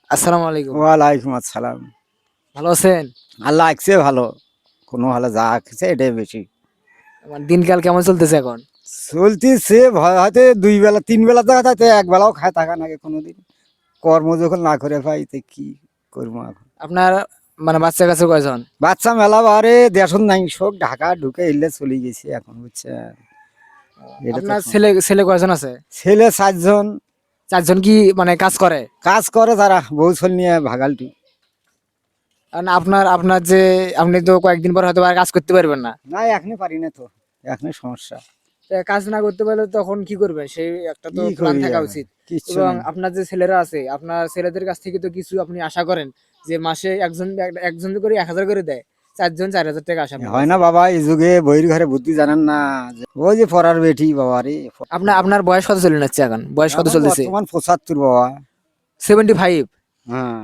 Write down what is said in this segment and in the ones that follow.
আসসালামু আলাইকুম। ওয়ালাইকুম আসসালাম। ভালো আছেন? আল্লাহ আইছে ভালো। কোনো ভালো যা আছে এটাই বেশি। মানে দিনকাল কেমন চলতেছে এখন? চলতেছে হয়তো ২ বেলা ৩ বেলা তো এক বেলাও খায় থাকা নাগে কোনোদিন। কর্ম যখন না করে পাই তো কি করবো এখন। আপনার মানে বাচ্চা-কাচ্চা কয়জন? বাচ্চা মেলা বারে দেশন নাই শোক ঢাকা ঢুকে এলে চলে গেছি এখন বুঝছেন। এটা তো আপনার ছেলে কয়জন আছে? ছেলে ৪ জন ৪ জন কি মানে কাজ করে? কাজ করে তারা বউ ছেলে নিয়ে ভাগালটি। না আপনার আপনার যে আপনি তো কয়েকদিন পর হয়তো আর কাজ করতে পারবেন না। না এখনই পারি না তো। এখনই সমস্যা। তো কাজ না করতে পারলে তখন কি করবেন? সেই একটা তো কি প্ল্যান করি থাকা এখন? উচিত। কিচ্ছু এবং নেই। আপনার যে ছেলেরা আছে, আপনার ছেলেদের কাছ থেকে তো কিছু আপনি আশা করেন যে মাসে একজন করে ১,০০০ করে দেয়। ৪ জন ৪,০০০ টাকা আসে আপনার হয় কাছে। না বাবা এই যুগে বইয়ের ঘরে বুদ্ধি জানেন না ওই যে পড়ার বেটি বাবা রে আপনার বয়স কত চলে যাচ্ছে এখন? বয়স কত এখন চলতেছে? বর্তমান ৭৫ বাবা। 75। হ্যাঁ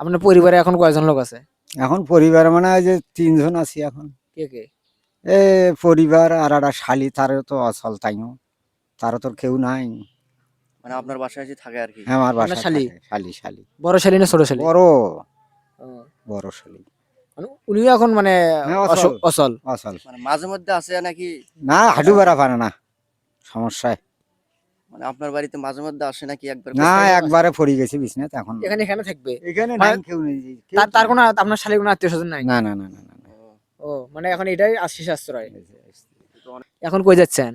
আপনার পরিবারে এখন কয়জন লোক আছে? এখন পরিবার মানে ওই যে ৩ জন আছি এখন কে কে? এ পরিবার আর একটা শালি তারও তো অচল তাইও তারও তোর কেউ নাই। মানে আপনার বাসায় যে থাকে আর কি। আমার আপনার বাসায় শালি? থাকে শালি শালি বড় শালি না ছোট শালি? বড় ও, বড় শালি। মানে উনিও এখন মানে হ্যাঁ অচল অচল। অচল মানে মাঝে মধ্যে আসে নাকি? না হাঁটু বেড়া পারে না সমস্যায়। মানে আপনার বাড়িতে মাঝে মধ্যে আসে নাকি একবার না করে? একবারে পড়ে গেছি বিছনাতে এখন এখানে থাকবে। এখানে নাই মানে কেউ নেই কেউ তার তার কোনো আপনার শালীর কোনো আত্মীয় স্বজন নাই? না না না না না না। ও মানে এখন এটাই শেষ আশ্রয়। তো অনেক- এখন কই যাচ্ছেন?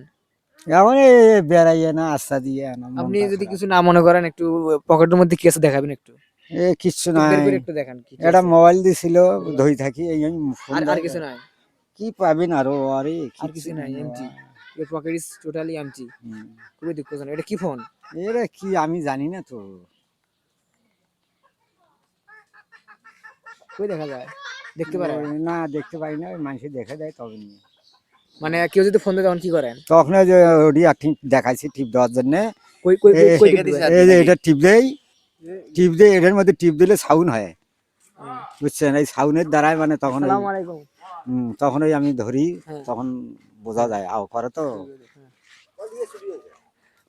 এখন এই বেড়াইয়ে না আস্থা দিয়ে না আপনি মনটা যদি খারাপ। কিছু না মনে করেন একটু পকেটের মধ্যে কি আছে দেখাবেন একটু। এ কিচ্ছু একটু বের নাই করে একটু দেখান কি কি একটা আছে। মোবাইল দিছিল ধই থাকি এই আমি ফোন আর কিছু নাই। কি পাবেন আরো আরে আর কিছু নাই empty. Your pocket is totally empty. খুবই দুঃখজনক। এটা কি ফোন? এরা কি আমি জানি না তো কই দেখা যায়? দেখতে পারে? না দেখতে পাই না ওই মানুষে দেখে দেয় তবে নিয়ে মানে কেউ যদি ফোন দেয় তখন কি করেন? তখন ওই যে ওটি একটি দেখাইছি টিপ দেওয়ার জন্য কই রেখে টিপে দিছে দেবেন? আর এই কি যে নাকি? এটা টিপ দেয় এটার মধ্যে টিপ দিলে সাউন্ড হয় বুঝছেন এই সাউন্ডের দ্বারাই মানে তখন ওই আসসালামু আলাইকুম। তখন ওই আমি ধরি হ্যাঁ। তখন বোঝা যায় আও করে তো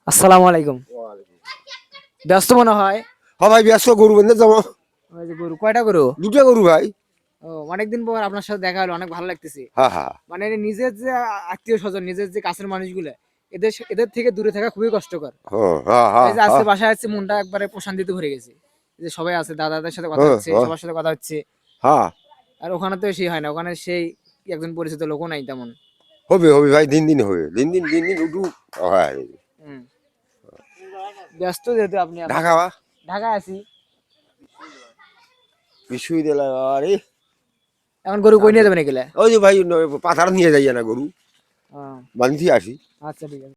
আসসালামু আলাইকুম। ব্যস্ত মনে হয়? হ্যাঁ ভাই ব্যস্ত গরু বেঁধে যাবো ওই যে গরু কয়টা গরু? দুটো গরু ভাই। ও অনেকদিন পর আপনার সাথে দেখা হলো অনেক ভালো লাগতেছে। হ্যাঁ হ্যাঁ মানে নিজের যে আত্মীয় স্বজন নিজের যে কাছের মানুষগুলো এদের থেকে দূরে থাকা খুবই কষ্টকর। হ্যাঁ হ্যাঁ এই যে আজকে হ্যাঁ বাসায় আসছে মনটা একবারে প্রশান্তিতে ভরে গেছে। এই যে সবাই আছে দাদাদের সাথে কথা হ্যাঁ, হচ্ছে হ্যাঁ। সবার সাথে কথা হচ্ছে। হ্যাঁ আর ওখানে তো সেই হয় না ওখানে সেই একজন পরিচিত লোকও নাই তেমন। হবে হবে ভাই দিন দিন হবে দিন দিন উঠু হ্যাঁ হুম। ব্যস্ত যেহেতু আপনি ঢাকা বা ঢাকায় আছি। বিশ্ববিদ্যালয় আরে এখন গরু কই নিয়ে যাবেন এগুলা? ওই যে ভাই পাথার নিয়ে যাই না গরু ও, বান্ধি আসি আচ্ছা ঠিক আছে।